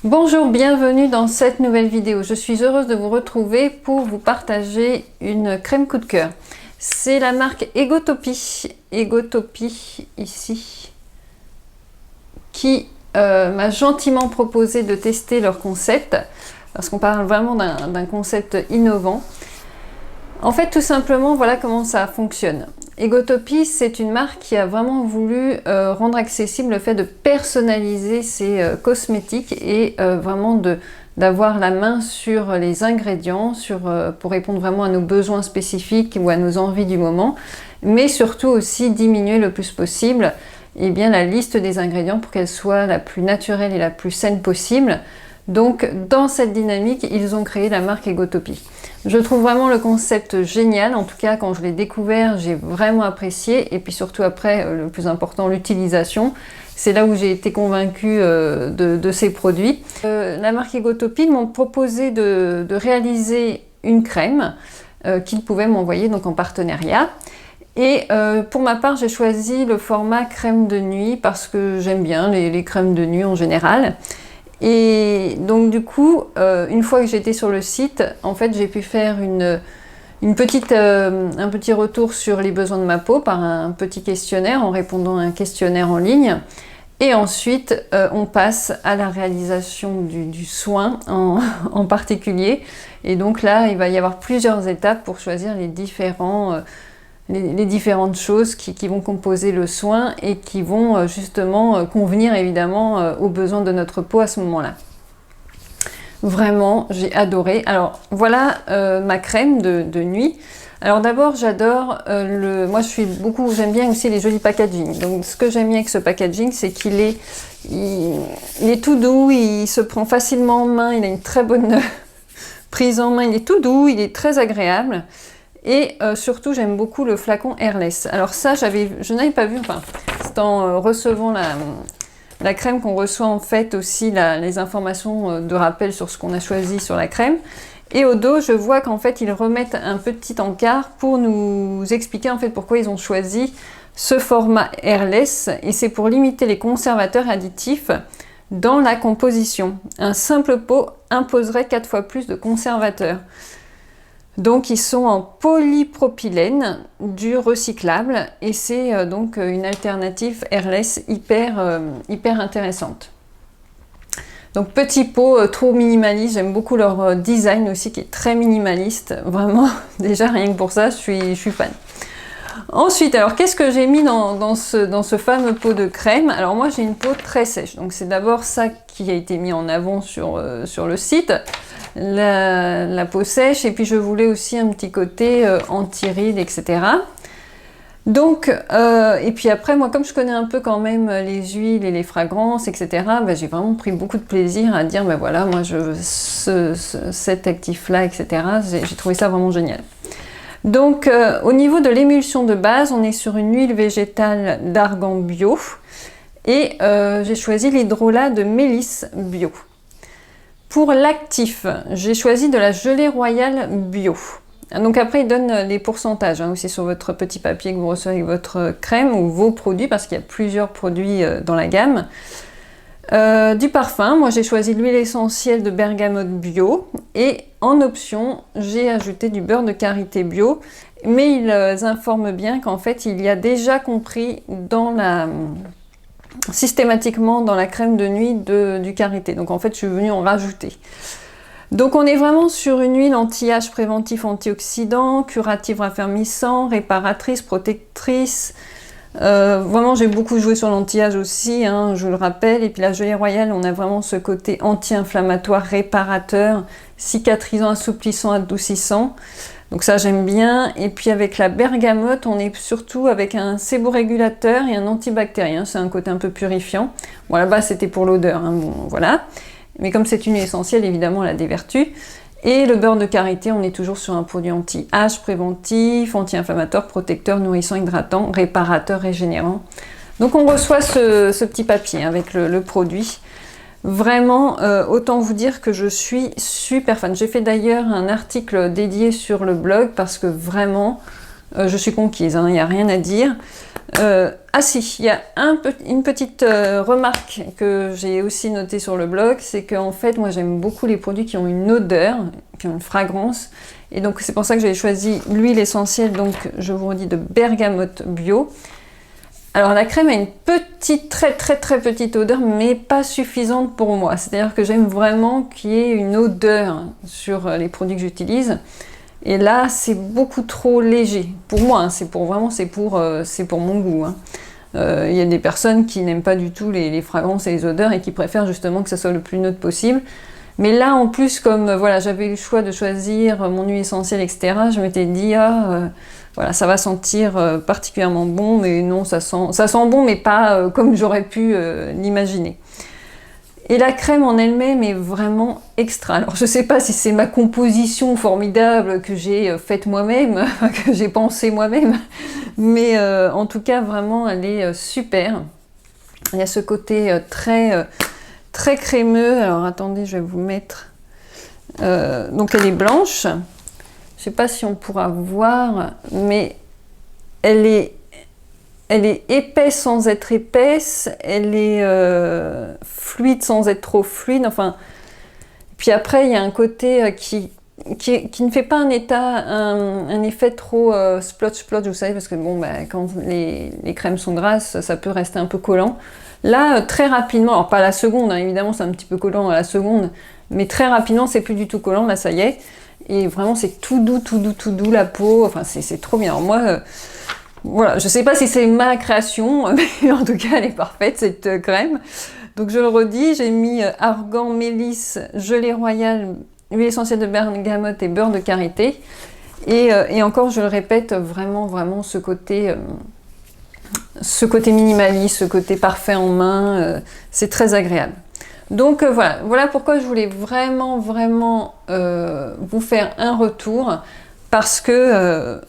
Bonjour, bienvenue dans cette nouvelle vidéo. Je suis heureuse de vous retrouver pour vous partager une crème coup de cœur. C'est la marque Egotopie, ici, qui m'a gentiment proposé de tester leur concept, parce qu'on parle vraiment d'un concept innovant. En fait, tout simplement, voilà comment ça fonctionne. Egotopie, c'est une marque qui a vraiment voulu rendre accessible le fait de personnaliser ses cosmétiques et vraiment d'avoir la main sur les ingrédients, pour répondre vraiment à nos besoins spécifiques ou à nos envies du moment, mais surtout aussi diminuer le plus possible la liste des ingrédients pour qu'elle soit la plus naturelle et la plus saine possible. Donc dans cette dynamique, ils ont créé la marque Egotopie. Je trouve vraiment le concept génial, en tout cas quand je l'ai découvert, j'ai vraiment apprécié, et puis surtout après, le plus important, l'utilisation. C'est là où j'ai été convaincue de ces produits. La marque Egotopie m'ont proposé de réaliser une crème qu'ils pouvaient m'envoyer donc en partenariat. Et pour ma part, j'ai choisi le format crème de nuit parce que j'aime bien les crèmes de nuit en général. Et donc du coup, une fois que j'étais sur le site, en fait j'ai pu faire un petit retour sur les besoins de ma peau par un petit questionnaire en répondant à un questionnaire en ligne. Et ensuite, on passe à la réalisation du soin en particulier. Et donc là, il va y avoir plusieurs étapes pour choisir les différentes choses qui vont composer le soin et qui vont justement convenir évidemment aux besoins de notre peau à ce moment-là. Vraiment, j'ai adoré. Alors voilà ma crème de nuit. Alors d'abord, j'adore j'aime bien aussi les jolis packaging. Donc ce que j'aime bien avec ce packaging, c'est qu'il est tout doux, il se prend facilement en main, il a une très bonne prise en main, il est tout doux, il est très agréable. Et surtout, j'aime beaucoup le flacon Airless. Alors ça, je n'avais pas vu, c'est en recevant la crème qu'on reçoit en fait aussi les informations de rappel sur ce qu'on a choisi sur la crème. Et au dos, je vois qu'en fait, ils remettent un petit encart pour nous expliquer en fait pourquoi ils ont choisi ce format Airless. Et c'est pour limiter les conservateurs additifs dans la composition. Un simple pot imposerait 4 fois plus de conservateurs. Donc ils sont en polypropylène, dur recyclable, et c'est donc une alternative Airless hyper intéressante. Donc petit pot, trop minimaliste, j'aime beaucoup leur design aussi qui est très minimaliste, vraiment déjà rien que pour ça je suis fan. Ensuite, alors qu'est-ce que j'ai mis dans ce fameux pot de crème? Alors moi j'ai une peau très sèche, donc c'est d'abord ça qui a été mis en avant sur le site. La peau sèche, et puis je voulais aussi un petit côté anti-rides, etc. Donc, et puis après, moi, comme je connais un peu quand même les huiles et les fragrances, etc., j'ai vraiment pris beaucoup de plaisir à dire, voilà, moi, je veux cet actif-là, etc. J'ai trouvé ça vraiment génial. Donc, au niveau de l'émulsion de base, on est sur une huile végétale d'argan bio, et j'ai choisi l'hydrolat de mélisse bio. Pour l'actif, j'ai choisi de la gelée royale bio. Donc après, il donne les pourcentages aussi sur votre petit papier que vous recevez avec votre crème ou vos produits, parce qu'il y a plusieurs produits dans la gamme. Du parfum, moi j'ai choisi l'huile essentielle de bergamote bio, et en option, j'ai ajouté du beurre de karité bio, mais ils informent bien qu'en fait, il y a déjà compris systématiquement dans la crème de nuit du karité. Donc en fait, je suis venue en rajouter. Donc on est vraiment sur une huile anti-âge préventif, antioxydant, curative raffermissant, réparatrice, protectrice. Vraiment, j'ai beaucoup joué sur l'anti-âge aussi, je le rappelle. Et puis la gelée royale, on a vraiment ce côté anti-inflammatoire, réparateur, cicatrisant, assouplissant, adoucissant. Donc ça, j'aime bien. Et puis avec la bergamote, on est surtout avec un séborégulateur et un antibactérien. C'est un côté un peu purifiant. Bon, là-bas, c'était pour l'odeur, voilà. Mais comme c'est une huile essentielle, évidemment, elle a des vertus. Et le beurre de karité, on est toujours sur un produit anti-âge, préventif, anti-inflammatoire, protecteur, nourrissant, hydratant, réparateur, régénérant. Donc on reçoit ce petit papier avec le produit. Vraiment, autant vous dire que je suis super fan. J'ai fait d'ailleurs un article dédié sur le blog parce que vraiment, je suis conquise, hein, il n'y a rien à dire. Ah si, il y a une petite remarque que j'ai aussi notée sur le blog, c'est qu'en fait, moi j'aime beaucoup les produits qui ont une odeur, qui ont une fragrance, et donc c'est pour ça que j'ai choisi l'huile essentielle, donc je vous redis de bergamote bio. Alors la crème a une petite, très petite odeur, mais pas suffisante pour moi, c'est-à-dire que j'aime vraiment qu'il y ait une odeur sur les produits que j'utilise. Et là, c'est beaucoup trop léger. Pour moi, hein, c'est pour mon goût. Hein. Y a des personnes qui n'aiment pas du tout les fragrances et les odeurs et qui préfèrent justement que ça soit le plus neutre possible. Mais là, en plus, comme voilà, j'avais eu le choix de choisir mon huile essentielle, etc., je m'étais dit, voilà, ça va sentir particulièrement bon, mais non, ça sent bon, mais pas comme j'aurais pu l'imaginer. Et la crème en elle-même est vraiment extra. Alors je ne sais pas si c'est ma composition formidable que j'ai faite moi-même, que j'ai pensée moi-même, mais en tout cas vraiment elle est super. Il y a ce côté très crémeux. Alors attendez, je vais vous mettre. Donc elle est blanche. Je ne sais pas si on pourra voir, mais elle est épaisse sans être épaisse, elle est fluide sans être trop fluide, enfin... Puis après, il y a un côté qui ne fait pas un effet trop splotch, vous savez, parce que bon, quand les crèmes sont grasses, ça peut rester un peu collant. Là, très rapidement, alors pas à la seconde, hein, évidemment, c'est un petit peu collant à la seconde, mais très rapidement, c'est plus du tout collant, là, ça y est. Et vraiment, c'est tout doux, la peau, enfin, c'est trop bien. Alors moi... voilà, je ne sais pas si c'est ma création, mais en tout cas elle est parfaite cette crème. Donc je le redis, j'ai mis argan, mélisse, gelée royale, huile essentielle de bergamote et beurre de karité. Et encore, je le répète, vraiment ce côté minimaliste, ce côté parfait en main, c'est très agréable. Donc voilà pourquoi je voulais vraiment vous faire un retour, parce que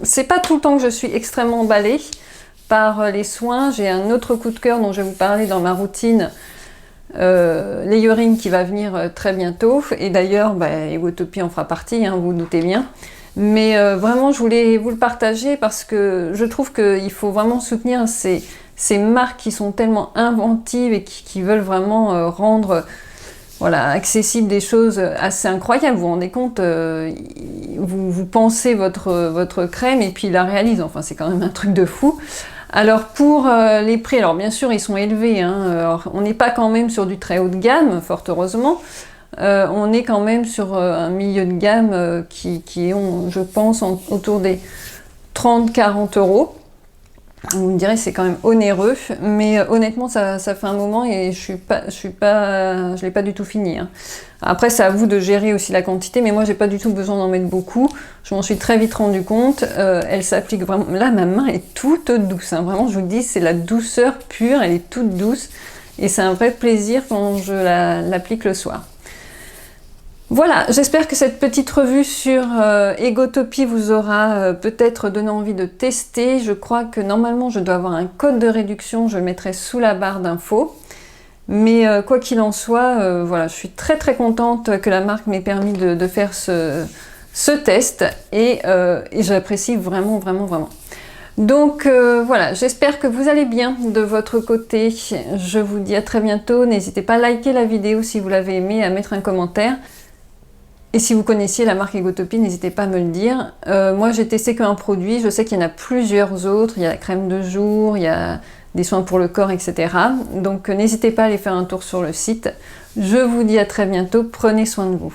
c'est pas tout le temps que je suis extrêmement emballée par les soins. J'ai un autre coup de cœur dont je vais vous parler dans ma routine, layering, qui va venir très bientôt. Et d'ailleurs, Egotopie en fera partie, hein, vous vous doutez bien. Mais vraiment, je voulais vous le partager parce que je trouve qu'il faut vraiment soutenir ces marques qui sont tellement inventives et qui veulent vraiment rendre... voilà, accessible des choses assez incroyables. Vous vous rendez compte, vous pensez votre crème et puis il la réalise. Enfin, c'est quand même un truc de fou. Alors pour les prix, alors bien sûr ils sont élevés. Hein. Alors, on n'est pas quand même sur du très haut de gamme, fort heureusement. On est quand même sur un milieu de gamme qui est, je pense, autour des 30-40 €. Vous me direz c'est quand même onéreux, mais honnêtement ça fait un moment et je l'ai pas du tout fini. Hein. Après c'est à vous de gérer aussi la quantité, mais moi j'ai pas du tout besoin d'en mettre beaucoup. Je m'en suis très vite rendu compte. Elle s'applique vraiment. Là ma main est toute douce. Hein. Vraiment je vous le dis, c'est la douceur pure. Elle est toute douce et c'est un vrai plaisir quand je l'applique le soir. Voilà, j'espère que cette petite revue sur Egotopie vous aura peut-être donné envie de tester. Je crois que normalement je dois avoir un code de réduction, je le mettrai sous la barre d'infos. Mais quoi qu'il en soit, voilà, je suis très contente que la marque m'ait permis de faire ce test et j'apprécie vraiment. Donc voilà, j'espère que vous allez bien de votre côté. Je vous dis à très bientôt. N'hésitez pas à liker la vidéo si vous l'avez aimée, à mettre un commentaire. Et si vous connaissiez la marque Egotopie, n'hésitez pas à me le dire. Moi, j'ai testé qu'un produit. Je sais qu'il y en a plusieurs autres. Il y a la crème de jour, il y a des soins pour le corps, etc. Donc, n'hésitez pas à aller faire un tour sur le site. Je vous dis à très bientôt. Prenez soin de vous.